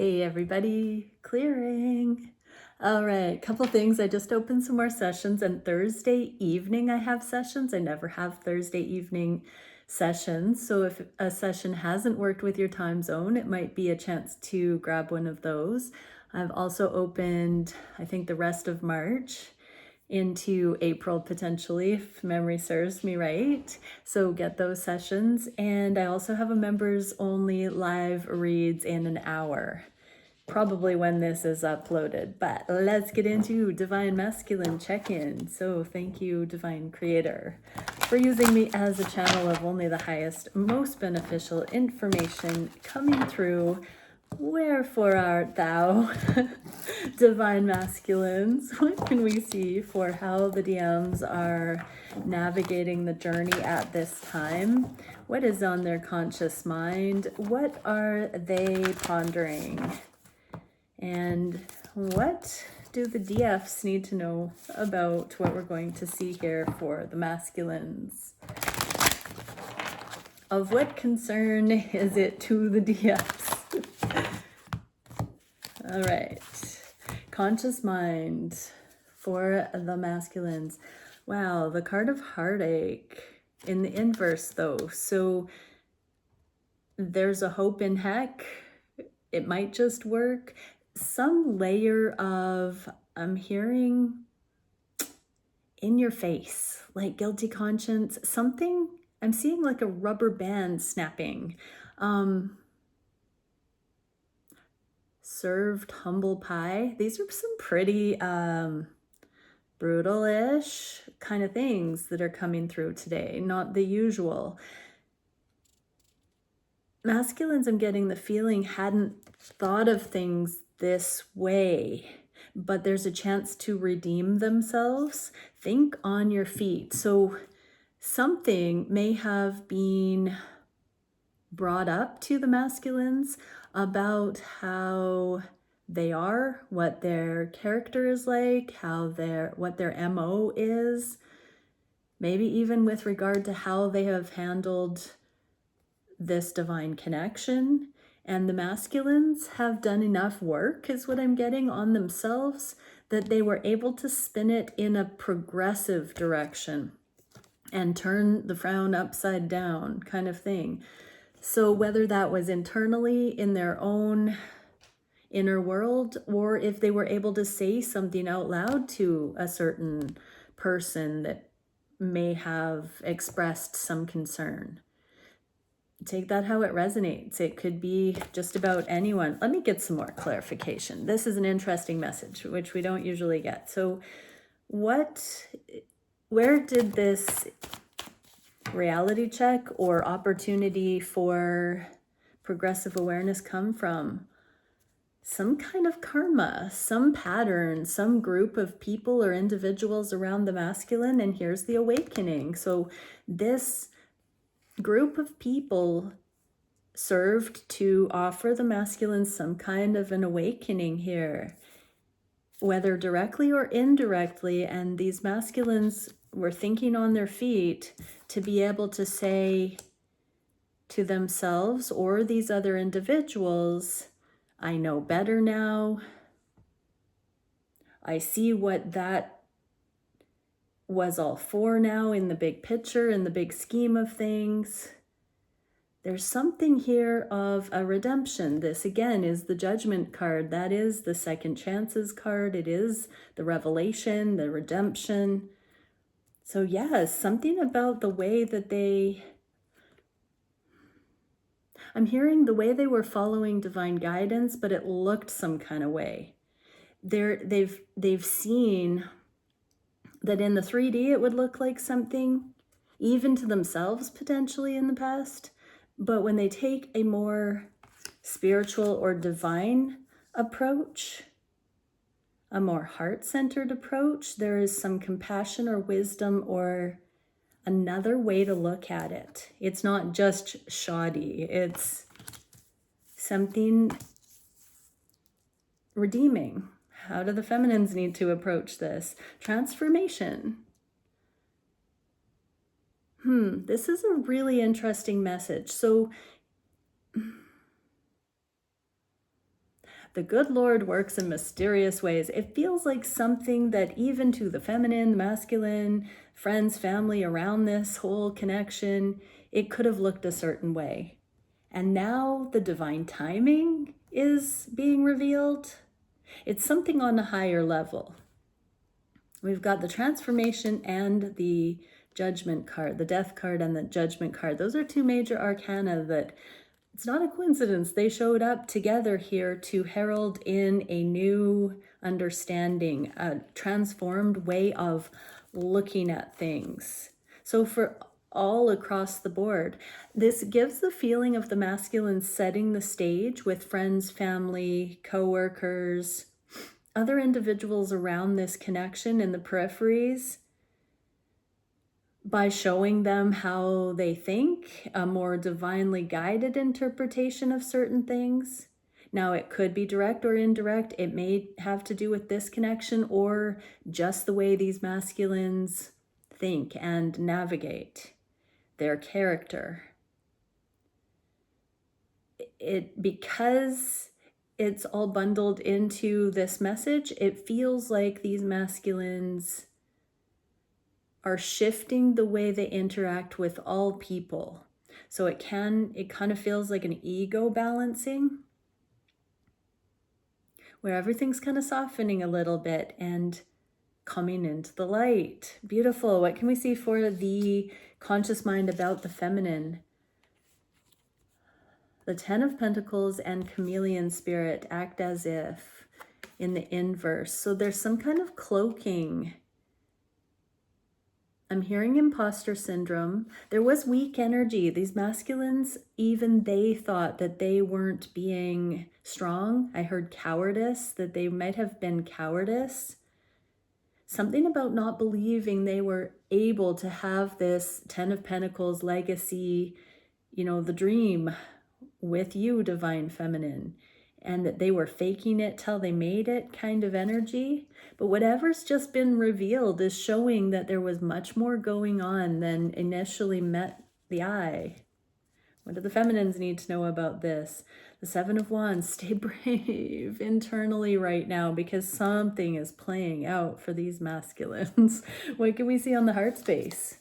Hey everybody, clearing. All right, couple things. I just opened some more sessions, and Thursday evening I have sessions. I never have Thursday evening sessions. So if a session hasn't worked with your time zone, it might be a chance to grab one of those. I've also opened, I think, the rest of March into April potentially, if memory serves me right. So get those sessions. And I also have a members only live reads in an hour, probably when this is uploaded. But let's get into Divine Masculine check-in. So thank you, Divine Creator, for using me as a channel of only the highest, most beneficial information coming through. Wherefore art thou? Divine Masculines, what can we see for how the DMs are navigating the journey at this time? What is on their conscious mind? What are they pondering? And what do the DFs need to know about what we're going to see here for the masculines? Of what concern is it to the DFs? All right. Conscious mind for the masculines. Wow, the card of heartache in the inverse though. So there's a hope in heck. It might just work. Some layer of, I'm hearing in your face, like guilty conscience, something. I'm seeing like a rubber band snapping. Served humble pie. These are some pretty brutal-ish kind of things that are coming through today, not the usual. Masculines, I'm getting the feeling, hadn't thought of things this way, but there's a chance to redeem themselves. Think on your feet. So something may have been brought up to the masculines about how they are, what their character is like, what their MO is, maybe even with regard to how they have handled this divine connection. And the masculines have done enough work, is what I'm getting, on themselves, that they were able to spin it in a progressive direction and turn the frown upside down kind of thing. So whether that was internally in their own inner world, or if they were able to say something out loud to a certain person that may have expressed some concern. Take that how it resonates. It could be just about anyone. Let me get some more clarification. This is an interesting message, which we don't usually get. So where did this reality check or opportunity for progressive awareness come from? Some kind of karma, some pattern, some group of people or individuals around the masculine, and here's the awakening. So this group of people served to offer the masculine some kind of an awakening here, whether directly or indirectly, and these masculines were thinking on their feet to be able to say to themselves or these other individuals, I know better now. I see what that was all for now in the big picture, in the big scheme of things. There's something here of a redemption. This again is the Judgment card. That is the second chances card. It is the revelation, the redemption. So yes, something about the way that I'm hearing the way they were following divine guidance, but it looked some kind of way. They've seen that in the 3D it would look like something, even to themselves potentially in the past. But when they take a more spiritual or divine approach, a more heart-centered approach, there is some compassion or wisdom or another way to look at it. It's not just shoddy. It's something redeeming. How do the feminines need to approach this? Transformation. This is a really interesting message. So The good Lord works in mysterious ways. It feels like something that even to the feminine, masculine, friends, family around this whole connection, it could have looked a certain way. And now the divine timing is being revealed. It's something on a higher level. We've got the transformation and the judgment card, the death card and the judgment card. Those are two major arcana that it's not a coincidence. They showed up together here to herald in a new understanding, a transformed way of looking at things. So for all across the board, this gives the feeling of the masculine setting the stage with friends, family, co-workers, other individuals around this connection in the peripheries, by showing them how they think, a more divinely guided interpretation of certain things. Now, it could be direct or indirect. It may have to do with this connection or just the way these masculines think and navigate their character. Because it's all bundled into this message, it feels like these masculines are shifting the way they interact with all people. So it kind of feels like an ego balancing, where everything's kind of softening a little bit and coming into the light. Beautiful. What can we see for the conscious mind about the feminine? The 10 of Pentacles and Chameleon Spirit act as if in the inverse. So there's some kind of cloaking. I'm hearing imposter syndrome. There was weak energy. These masculines, even they thought that they weren't being strong. I heard cowardice, that they might have been cowardice. Something about not believing they were able to have this 10 of Pentacles legacy, the dream with you, divine feminine, and that they were faking it till they made it kind of energy. But whatever's just been revealed is showing that there was much more going on than initially met the eye. What do the feminines need to know about this? The 7 of Wands, stay brave internally right now because something is playing out for these masculines. What can we see on the heart space?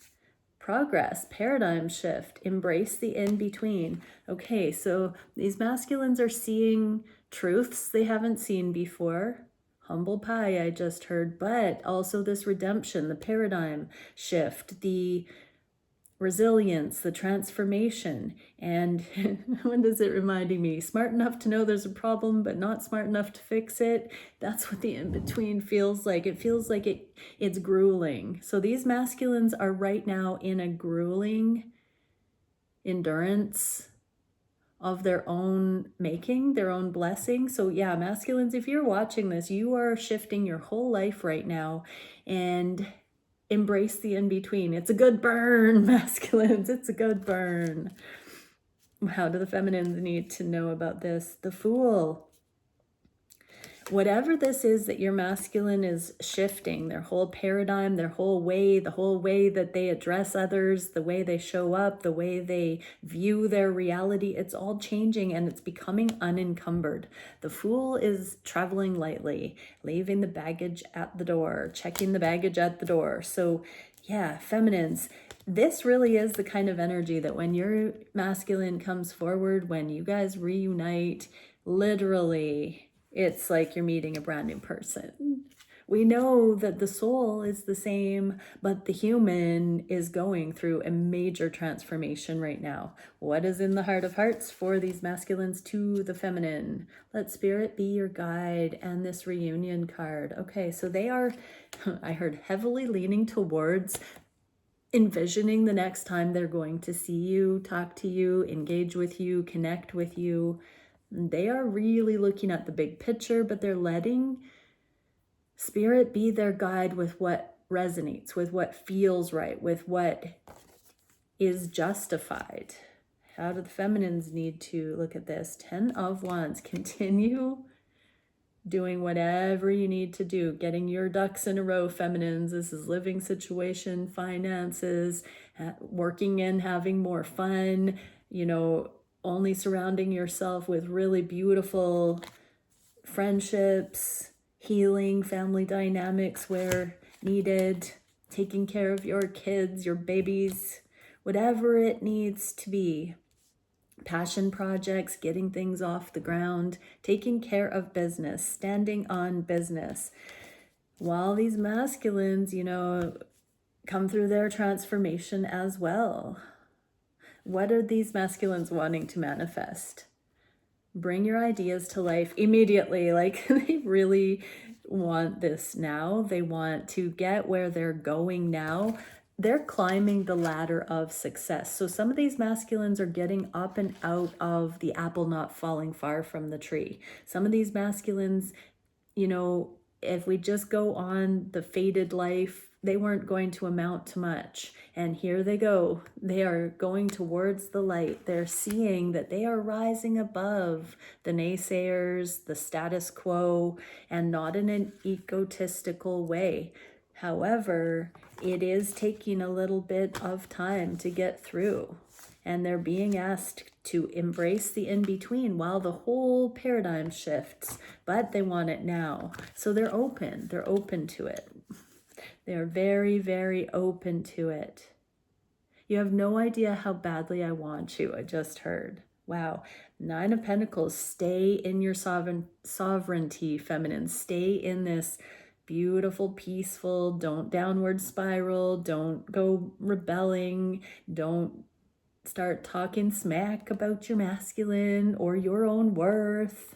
Progress, paradigm shift, embrace the in-between. Okay, so these masculines are seeing truths they haven't seen before. Humble pie, I just heard, but also this redemption, the paradigm shift, the resilience, the transformation. And what is it reminding me? Smart enough to know there's a problem, but not smart enough to fix it. That's what the in-between feels like. It feels like it's grueling. So these masculines are right now in a grueling endurance of their own making, their own blessing. So yeah, masculines, if you're watching this, you are shifting your whole life right now and embrace the in-between. It's a good burn, masculines. It's a good burn. How do the feminines need to know about this? The Fool. Whatever this is that your masculine is shifting, their whole paradigm, their whole way, the whole way that they address others, the way they show up, the way they view their reality, it's all changing and it's becoming unencumbered. The Fool is traveling lightly, leaving the baggage at the door, checking the baggage at the door. So yeah, feminines, this really is the kind of energy that when your masculine comes forward, when you guys reunite, literally, it's like you're meeting a brand new person. We know that the soul is the same, but the human is going through a major transformation right now. What is in the heart of hearts for these masculines to the feminine? Let spirit be your guide and this reunion card. Okay, so they are, I heard, heavily leaning towards envisioning the next time they're going to see you, talk to you, engage with you, connect with you. They are really looking at the big picture, but they're letting spirit be their guide with what resonates, with what feels right, with what is justified. How do the feminines need to look at this? 10 of Wands. Continue doing whatever you need to do, getting your ducks in a row, feminines. This is living situation, finances, working in, having more fun, only surrounding yourself with really beautiful friendships, healing family dynamics where needed, taking care of your kids, your babies, whatever it needs to be. Passion projects, getting things off the ground, taking care of business, standing on business. While these masculines, come through their transformation as well. What are these masculines wanting to manifest? Bring your ideas to life immediately. Like, they really want this now. They want to get where they're going now. They're climbing the ladder of success. So some of these masculines are getting up and out of the apple not falling far from the tree. Some of these masculines, if we just go on the faded life, they weren't going to amount to much. And here they go. They are going towards the light. They're seeing that they are rising above the naysayers, the status quo, and not in an egotistical way. However, it is taking a little bit of time to get through. And they're being asked to embrace the in-between while the whole paradigm shifts. But they want it now. So they're open. They're open to it. They're very, very open to it. You have no idea how badly I want you, I just heard. Wow. 9 of Pentacles. Stay in your sovereignty, feminine. Stay in this beautiful, peaceful, don't downward spiral, don't go rebelling, don't start talking smack about your masculine or your own worth.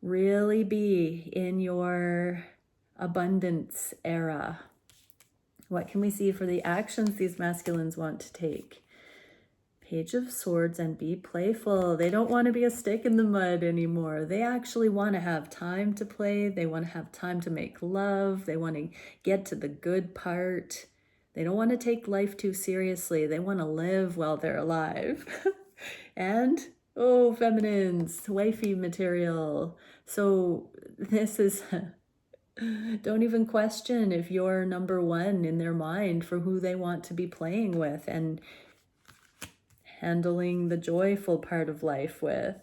Really be in your abundance era. What can we see for the actions these masculines want to take? Page of Swords, and be playful. They don't want to be a stick in the mud anymore. They actually want to have time to play. They want to have time to make love. They want to get to the good part. They don't want to take life too seriously. They want to live while they're alive. And, oh, feminines, wifey material. So this is... Don't even question if you're number one in their mind for who they want to be playing with and handling the joyful part of life with.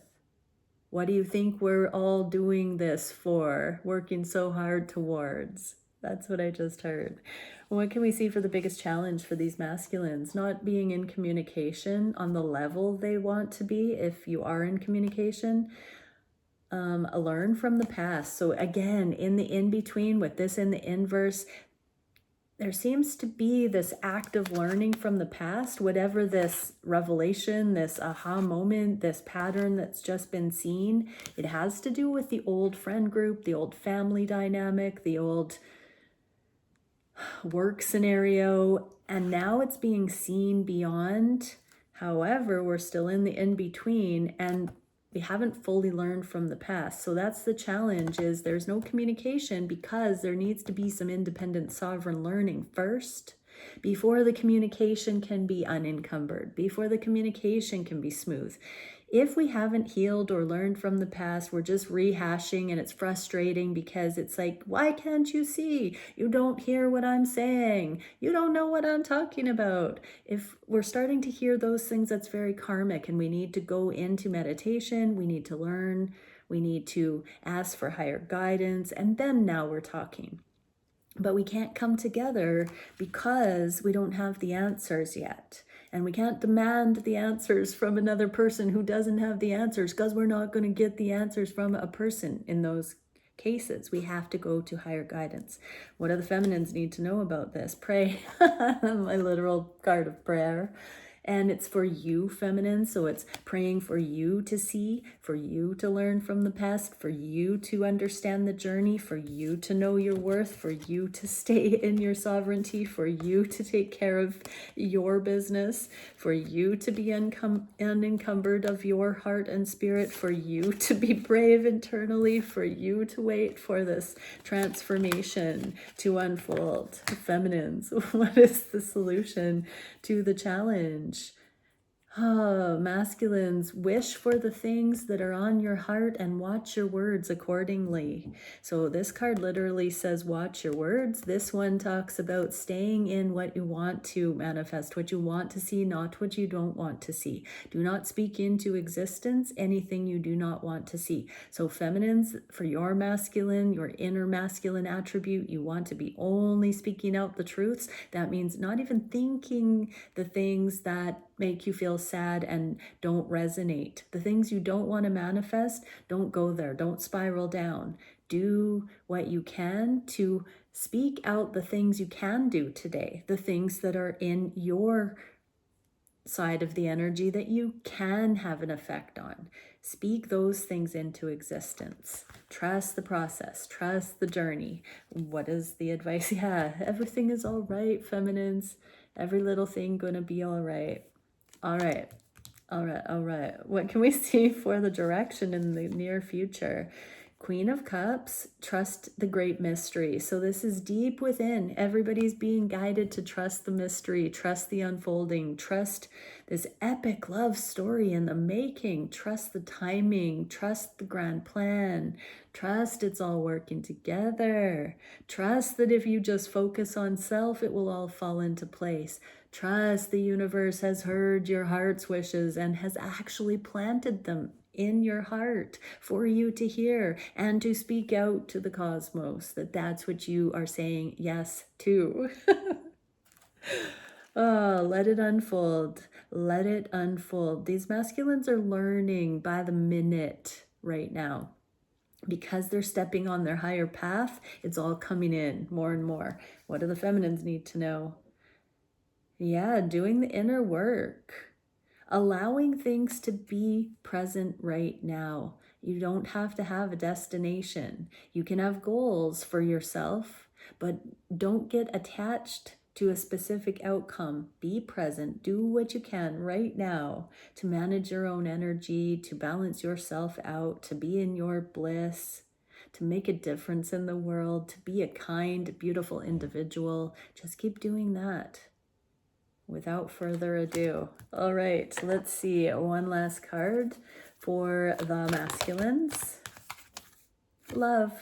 What do you think we're all doing this for? Working so hard towards? That's what I just heard. What can we see for the biggest challenge for these masculines? Not being in communication on the level they want to be, if you are in communication. Learn from the past. So again, in the in-between, with this in the inverse, there seems to be this act of learning from the past, whatever this revelation, this aha moment, this pattern that's just been seen. It has to do with the old friend group, the old family dynamic, the old work scenario, and now it's being seen beyond. However, we're still in the in-between, and we haven't fully learned from the past. So that's the challenge, is there's no communication because there needs to be some independent sovereign learning first before the communication can be unencumbered, before the communication can be smooth. If we haven't healed or learned from the past, we're just rehashing, and it's frustrating because it's like, why can't you see? You don't hear what I'm saying. You don't know what I'm talking about. If we're starting to hear those things, that's very karmic, and we need to go into meditation. We need to learn. We need to ask for higher guidance, and then now we're talking. But we can't come together because we don't have the answers yet. And we can't demand the answers from another person who doesn't have the answers, because we're not going to get the answers from a person in those cases. We have to go to higher guidance. What do the feminines need to know about this? Pray. My literal card of prayer. And it's for you, feminine. So it's praying for you to see, for you to learn from the past, for you to understand the journey, for you to know your worth, for you to stay in your sovereignty, for you to take care of your business, for you to be unencumbered of your heart and spirit, for you to be brave internally, for you to wait for this transformation to unfold. Feminines, what is the solution to the challenge? Masculines, wish for the things that are on your heart and watch your words accordingly. So this card literally says watch your words. This one talks about staying in what you want to manifest, what you want to see, not what you don't want to see. Do not speak into existence anything you do not want to see. So feminines, for your masculine, your inner masculine attribute, you want to be only speaking out the truths. That means not even thinking the things that make you feel sad and don't resonate. The things you don't want to manifest, don't go there. Don't spiral down. Do what you can to speak out the things you can do today, the things that are in your side of the energy that you can have an effect on. Speak those things into existence. Trust the process. Trust the journey. What is the advice? Yeah, everything is all right, feminines. Every little thing gonna be all right. All right. All right. All right. What can we see for the direction in the near future? Queen of Cups, trust the great mystery. So this is deep within. Everybody's being guided to trust the mystery, trust the unfolding, trust this epic love story in the making, trust the timing, trust the grand plan, trust it's all working together. Trust that if you just focus on self, it will all fall into place. Trust the universe has heard your heart's wishes and has actually planted them in your heart for you to hear and to speak out to the cosmos, that's what you are saying yes to. Oh, let it unfold. Let it unfold. These masculines are learning by the minute right now. Because they're stepping on their higher path, it's all coming in more and more. What do the feminines need to know? Yeah, doing the inner work. Allowing things to be present right now. You don't have to have a destination. You can have goals for yourself, but don't get attached to a specific outcome. Be present. Do what you can right now to manage your own energy, to balance yourself out, to be in your bliss, to make a difference in the world, to be a kind, beautiful individual. Just keep doing that. Without further ado. All right, let's see. One last card for the masculines. Love.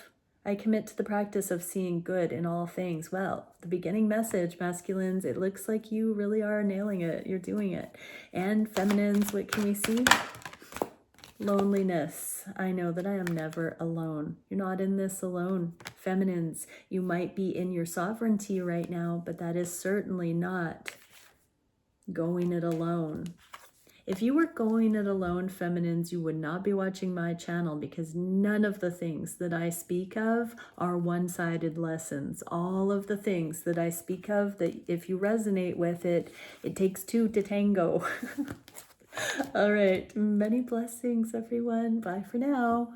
I commit to the practice of seeing good in all things. Well, the beginning message, masculines, it looks like you really are nailing it. You're doing it. And feminines, what can we see? Loneliness. I know that I am never alone. You're not in this alone. Feminines, you might be in your sovereignty right now, but that is certainly not going it alone. If you were going it alone, feminines, you would not be watching my channel, because none of the things that I speak of are one-sided lessons. All of the things that I speak of, that if you resonate with it, it takes two to tango. All right, many blessings, everyone. Bye for now.